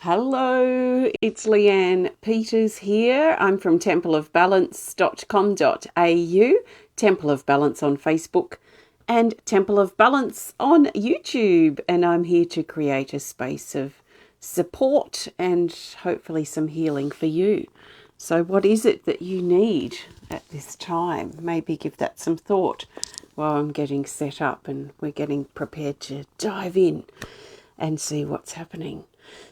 Hello, it's Leanne Peters here. I'm from templeofbalance.com.au, Temple of Balance on Facebook, and Temple of Balance on YouTube. And I'm here to create a space of support and hopefully some healing for you. So what is it that you need at this time? Maybe give that some thought while I'm getting set up and we're getting prepared to dive in and see what's happening.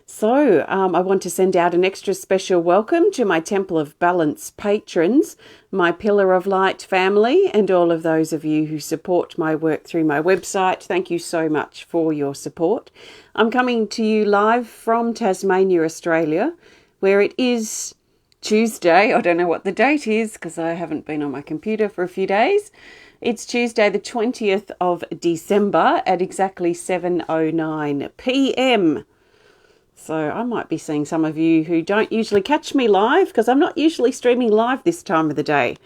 So I want to send out an extra special welcome to my Temple of Balance patrons, my Pillar of Light family, and all of those of you who support my work through my website. Thank you so much for your support. I'm coming to you live from Tasmania, Australia, where it is Tuesday. I don't know what the date is because I haven't been on my computer for a few days. It's Tuesday the 20th of December at exactly 7:09 p.m. So I might be seeing some of you who don't usually catch me live because I'm not usually streaming live this time of the day.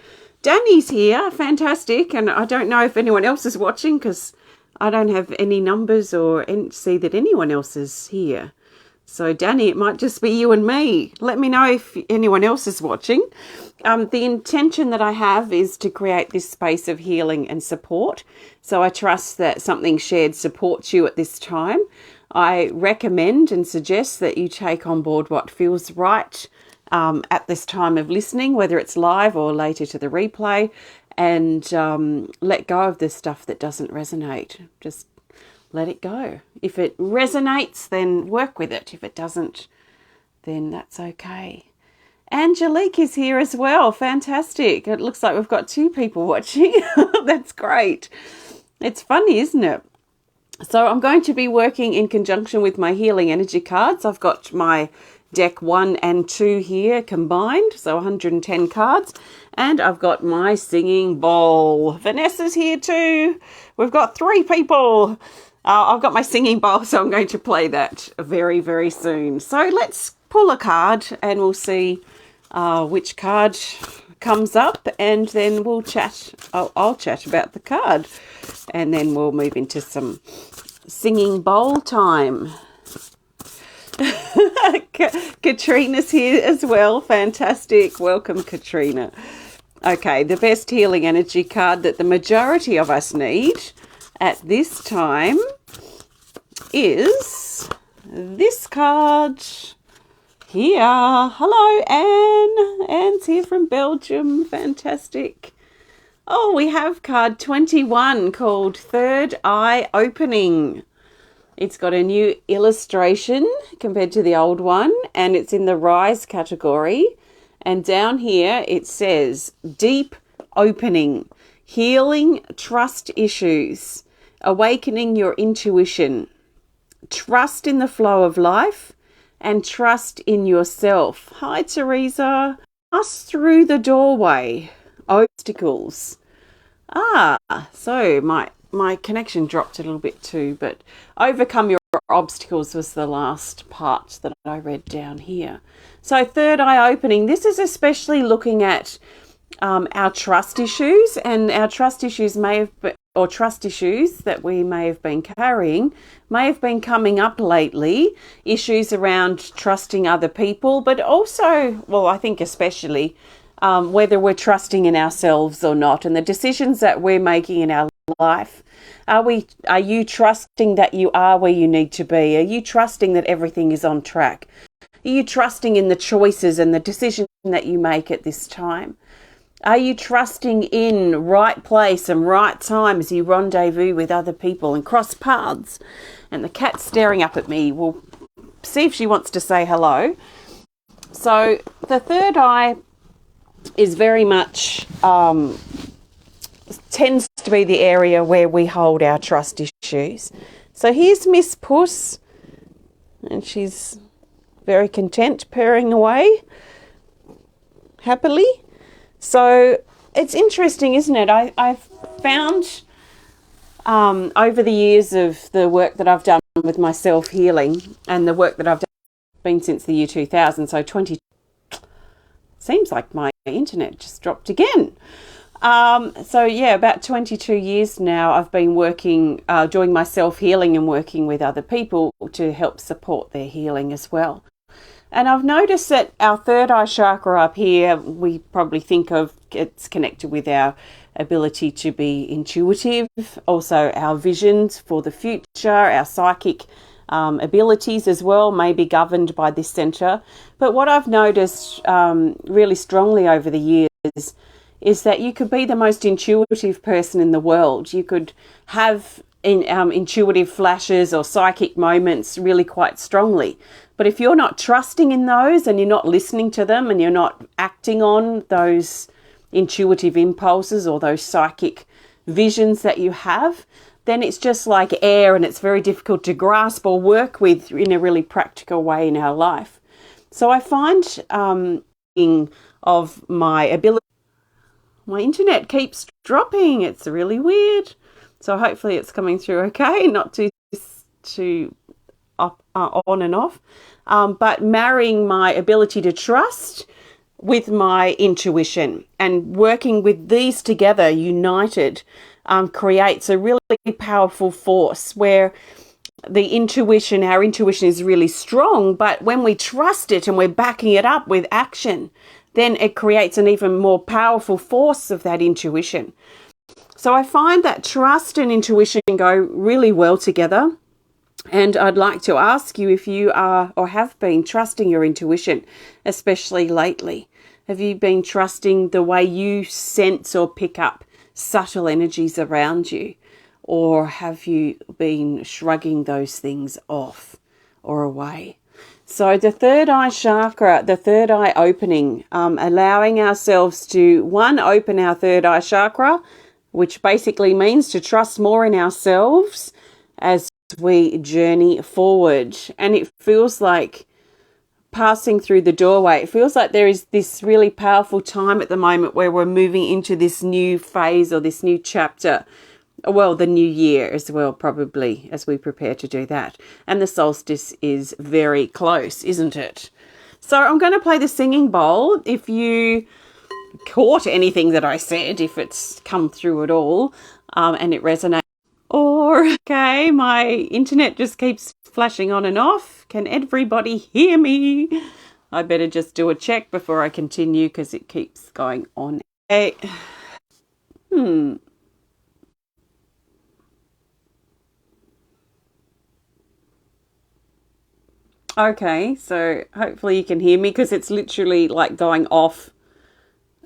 Danny's here, fantastic, and I don't know if anyone else is watching because I don't have any numbers or see that anyone else is here. So Danny, it might just be you and me. Let me know if anyone else is watching. The intention that I have is to create this space of healing and support. So I trust that something shared supports you at this time. I recommend and suggest that you take on board what feels right at this time of listening, whether it's live or later to the replay, and let go of the stuff that doesn't resonate. Just let it go. If it resonates, then work with it. If it doesn't, then that's okay. Angelique is here as well. Fantastic. It looks like we've got two people watching. That's great. It's funny, isn't it? So I'm going to be working in conjunction with my healing energy cards. I've got my deck 1 and 2 here combined, so 110 cards. And I've got my singing bowl. Vanessa's here too. We've got 3 people. I've got my singing bowl, so I'm going to play that very, very soon. So let's pull a card and we'll see which card comes up, and then we'll chat. I'll chat about the card, and then we'll move into some singing bowl time. Katrina's here as well. Fantastic. Welcome, Katrina. Okay, the best healing energy card that the majority of us need at this time is this card here. Hello, Anne. Anne's here from Belgium. Fantastic. Oh, we have card 21 called Third Eye Opening. It's got a new illustration compared to the old one, and it's in the Rise category. And down here it says Deep Opening, Healing Trust Issues, Awakening Your Intuition, Trust in the Flow of Life, and Trust in Yourself. Hi, Teresa. Pass through the doorway. Obstacles. So my connection dropped a little bit too, but overcome your obstacles was the last part that I read down here. So third eye opening. This is especially looking at our trust issues, and our trust issues trust issues that we may have been carrying may have been coming up lately, issues around trusting other people, but also, well, I think especially whether we're trusting in ourselves or not, and the decisions that we're making in our life. Are you trusting that you are where you need to be? Are you trusting that everything is on track? Are you trusting in the choices and the decisions that you make at this time? Are you trusting in right place and right time as you rendezvous with other people and cross paths? And the cat's staring up at me. We'll see if she wants to say hello. So the third eye is very much tends to be the area where we hold our trust issues. So here's Miss Puss, and she's very content, purring away happily. So it's interesting, isn't it? I've found over the years of the work that I've done with my self-healing and the work that I've done been since the year 2000, so 20, seems like my internet just dropped again. So yeah, about 22 years now I've been working, doing my self-healing and working with other people to help support their healing as well. And I've noticed that our third eye chakra up here, we probably think of it's connected with our ability to be intuitive, also our visions for the future, our psychic abilities as well may be governed by this center. But what I've noticed really strongly over the years is that you could be the most intuitive person in the world. You could have intuitive flashes or psychic moments really quite strongly. But if you're not trusting in those and you're not listening to them and you're not acting on those intuitive impulses or those psychic visions that you have, then it's just like air and it's very difficult to grasp or work with in a really practical way in our life. So I find of my ability, my internet keeps dropping. It's really weird. So hopefully it's coming through okay, not too up, on and off. But marrying my ability to trust with my intuition and working with these together, united, creates a really powerful force where our intuition is really strong, but when we trust it and we're backing it up with action, then it creates an even more powerful force of that intuition. So I find that trust and intuition go really well together. And I'd like to ask you if you are or have been trusting your intuition, especially lately. Have you been trusting the way you sense or pick up subtle energies around you? Or have you been shrugging those things off or away? So the third eye chakra, the third eye opening, allowing ourselves to, one, open our third eye chakra, which basically means to trust more in ourselves as we journey forward. And it feels like passing through the doorway. It feels like there is this really powerful time at the moment where we're moving into this new phase or this new chapter. Well, the new year as well, probably, as we prepare to do that. And the solstice is very close, isn't it? So I'm going to play the singing bowl. If you caught anything that I said, if it's come through at all, and it resonates, or, okay, my internet just keeps flashing on and off. Can everybody hear me? I better just do a check before I continue because it keeps going on. Okay. Okay, so hopefully you can hear me because it's literally like going off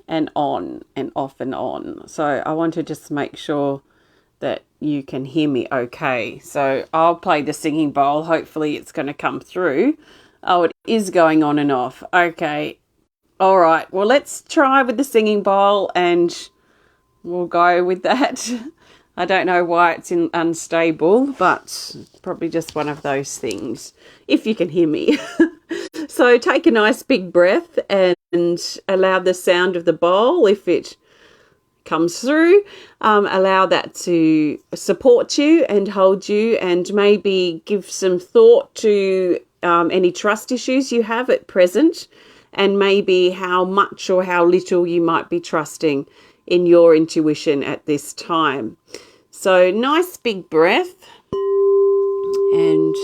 and on and off and on. So I want to just make sure that you can hear me okay. So I'll play the singing bowl. Hopefully it's going to come through. Oh, it is going on and off. Okay. All right. Well, let's try with the singing bowl and we'll go with that. I don't know why it's unstable, but it's probably just one of those things, if you can hear me. So take a nice big breath and allow the sound of the bowl, if it comes through, allow that to support you and hold you, and maybe give some thought to any trust issues you have at present, and maybe how much or how little you might be trusting in your intuition at this time. So nice big breath and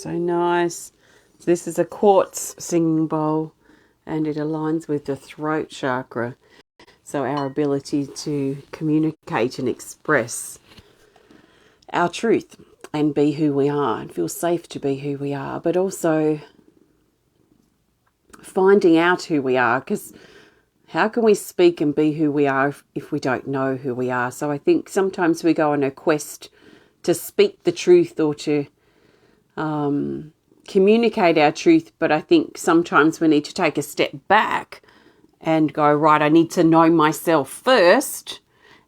So nice. So this is a quartz singing bowl, and it aligns with the throat chakra. So our ability to communicate and express our truth and be who we are and feel safe to be who we are, but also finding out who we are, because how can we speak and be who we are if we don't know who we are? So I think sometimes we go on a quest to speak the truth or to communicate our truth, but I think sometimes we need to take a step back and go, right, I need to know myself first.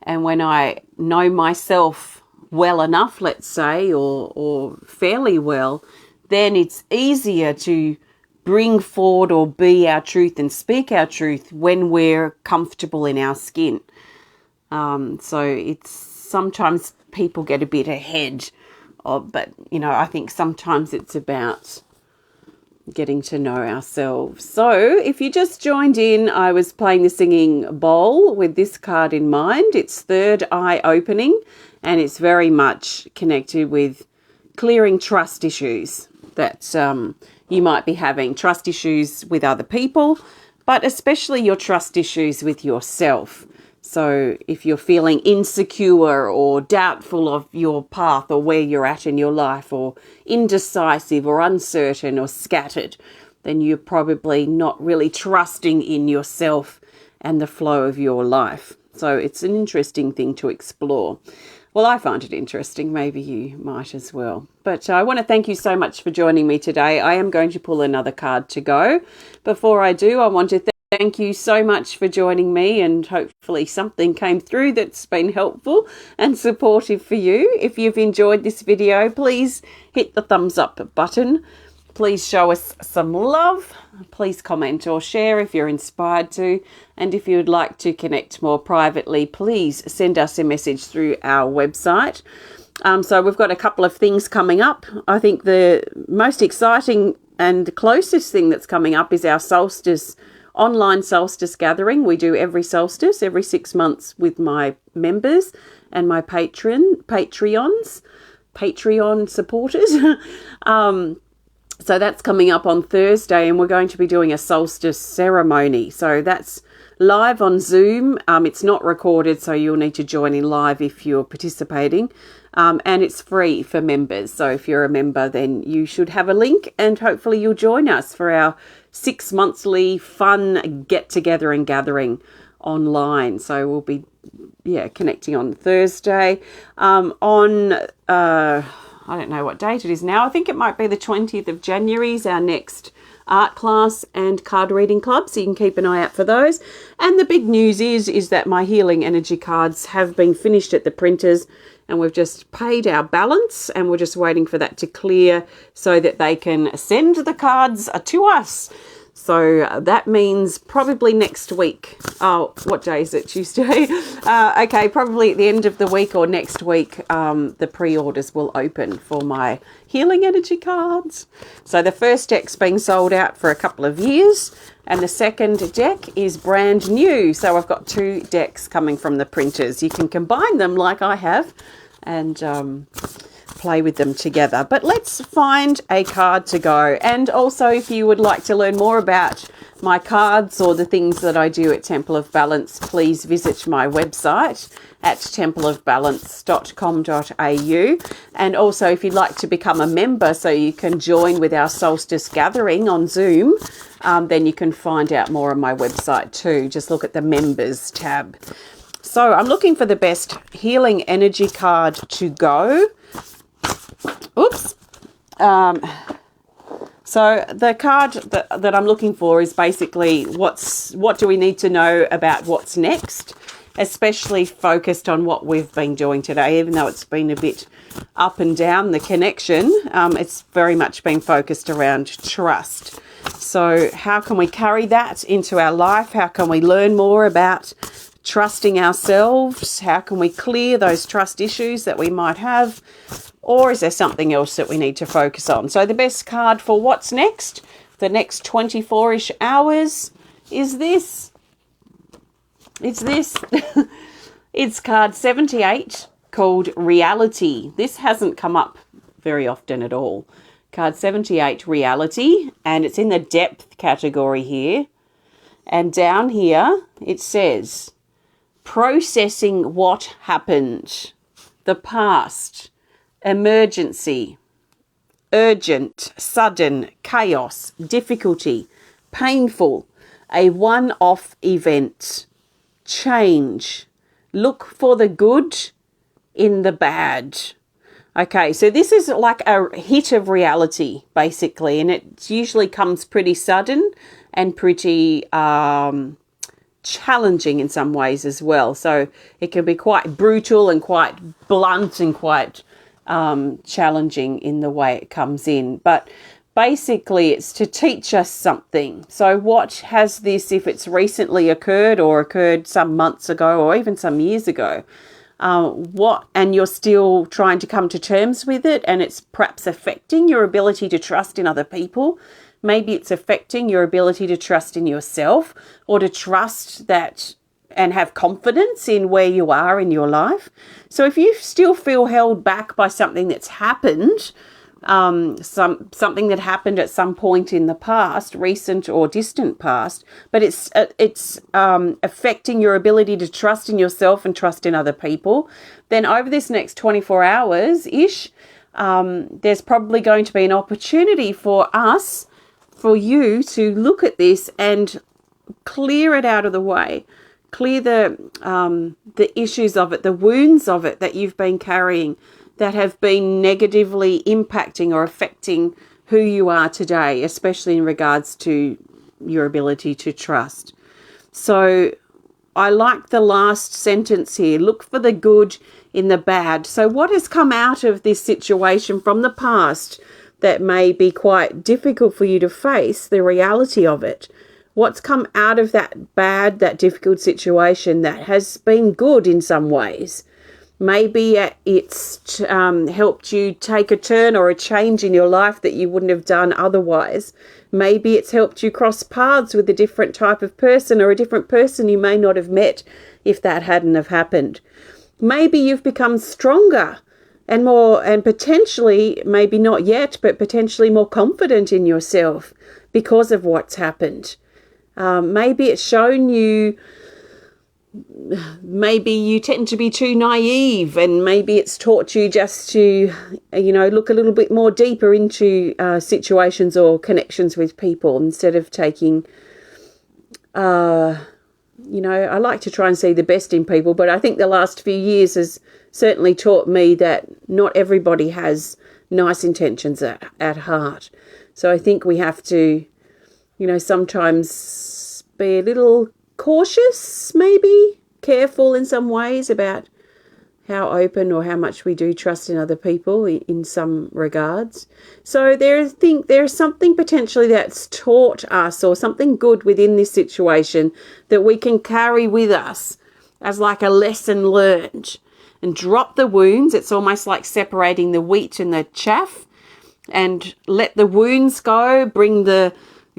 And when I know myself well enough, let's say, or fairly well, then it's easier to bring forward or be our truth and speak our truth when we're comfortable in our skin. So it's sometimes people get a bit ahead of, but I think sometimes it's about getting to know ourselves. So if you just joined in, I was playing the singing bowl with this card in mind. It's third eye opening, and it's very much connected with clearing trust issues that you might be having, trust issues with other people, but especially your trust issues with yourself. So if you're feeling insecure or doubtful of your path or where you're at in your life, or indecisive or uncertain or scattered, then you're probably not really trusting in yourself and the flow of your life. So it's an interesting thing to explore. Well, I find it interesting. Maybe you might as well. But I want to thank you so much for joining me today. I am going to pull another card to go. Before I do, I want to thank you so much for joining me, and hopefully something came through that's been helpful and supportive for you. If you've enjoyed this video, please hit the thumbs up button. Please show us some love. Please comment or share if you're inspired to. And if you would like to connect more privately, please send us a message through our website. So we've got a couple of things coming up. I think the most exciting and closest thing that's coming up is our online solstice gathering. We do every solstice, every 6 months, with my members and my Patreon supporters. So that's coming up on Thursday, and we're going to be doing a solstice ceremony. So that's live on Zoom. It's not recorded, so you'll need to join in live if you're participating. And it's free for members. So if you're a member, then you should have a link, and hopefully you'll join us for our 6 monthly fun get-together and gathering online. So we'll be connecting on Thursday. I don't know what date it is now. I think it might be the 20th of January is our next art class and card reading club, so you can keep an eye out for those. And the big news is that my healing energy cards have been finished at the printers, and we've just paid our balance, and we're just waiting for that to clear so that they can send the cards to us. So that means probably next week. Oh, what day is it? Tuesday? Okay, probably at the end of the week or next week, the pre-orders will open for my healing energy cards. So the first deck's been sold out for a couple of years, and the second deck is brand new. So I've got 2 decks coming from the printers. You can combine them like I have and play with them together. But let's find a card to go. And also, if you would like to learn more about my cards or the things that I do at Temple of Balance, please visit my website at templeofbalance.com.au. And also, if you'd like to become a member so you can join with our solstice gathering on Zoom, then you can find out more on my website too. Just look at the members tab. So I'm looking for the best healing energy card to go. Oops. So the card that I'm looking for is basically what do we need to know about what's next, especially focused on what we've been doing today. Even though it's been a bit up and down, the connection, it's very much been focused around trust. So how can we carry that into our life? How can we learn more about trusting ourselves? How can we clear those trust issues that we might have? Or is there something else that we need to focus on? So the best card for what's next, the next 24-ish hours, is this. It's this. It's card 78, called Reality. This hasn't come up very often at all, Card 78, reality, and it's in the depth category here. And down here it says, processing what happened, the past, emergency, urgent, sudden, chaos, difficulty, painful, a one-off event, change, look for the good in the bad. Okay, so this is like a hit of reality, basically, and it usually comes pretty sudden and pretty challenging in some ways as well. So it can be quite brutal and quite blunt and quite challenging in the way it comes in. But basically, it's to teach us something. So what has this, if it's recently occurred or occurred some months ago or even some years ago, and you're still trying to come to terms with it, and it's perhaps affecting your ability to trust in other people. Maybe it's affecting your ability to trust in yourself, or to trust that and have confidence in where you are in your life. So if you still feel held back by something that's happened, something that happened at some point in the past, recent or distant past, but it's affecting your ability to trust in yourself and trust in other people, then over this next 24 hours-ish, there's probably going to be an opportunity for you to look at this and clear it out of the way. Clear the issues of it, the wounds of it that you've been carrying, that have been negatively impacting or affecting who you are today, especially in regards to your ability to trust. So I like the last sentence here, look for the good in the bad. So what has come out of this situation from the past that may be quite difficult for you to face, the reality of it? What's come out of that bad, that difficult situation that has been good in some ways? Maybe it's helped you take a turn or a change in your life that you wouldn't have done otherwise. Maybe it's helped you cross paths with a different type of person, or a different person you may not have met if that hadn't have happened. Maybe you've become stronger and more, and potentially, maybe not yet, but potentially more confident in yourself because of what's happened. Maybe it's shown you, maybe you tend to be too naive, and maybe it's taught you just to, look a little bit more deeper into situations or connections with people instead of taking, I like to try and see the best in people, but I think the last few years has certainly taught me that not everybody has nice intentions at heart. So I think we have to, sometimes be a little cautious, maybe careful in some ways about how open or how much we do trust in other people in some regards. So there's something potentially that's taught us, or something good within this situation that we can carry with us as like a lesson learned, and drop the wounds. It's almost like separating the wheat and the chaff, and let the wounds go, bring the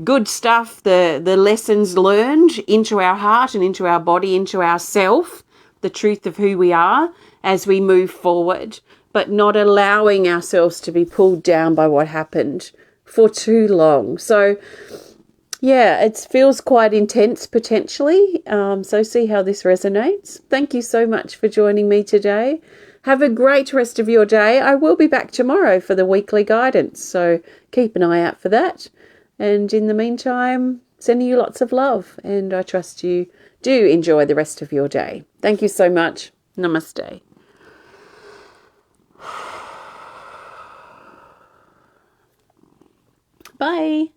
good stuff, the lessons learned into our heart and into our body, into ourself, the truth of who we are as we move forward, but not allowing ourselves to be pulled down by what happened for too long. So yeah, it feels quite intense potentially. So see how this resonates. Thank you so much for joining me today. Have a great rest of your day. I will be back tomorrow for the weekly guidance, so keep an eye out for that. And in the meantime, sending you lots of love, and I trust you do enjoy the rest of your day. Thank you so much. Namaste. Bye.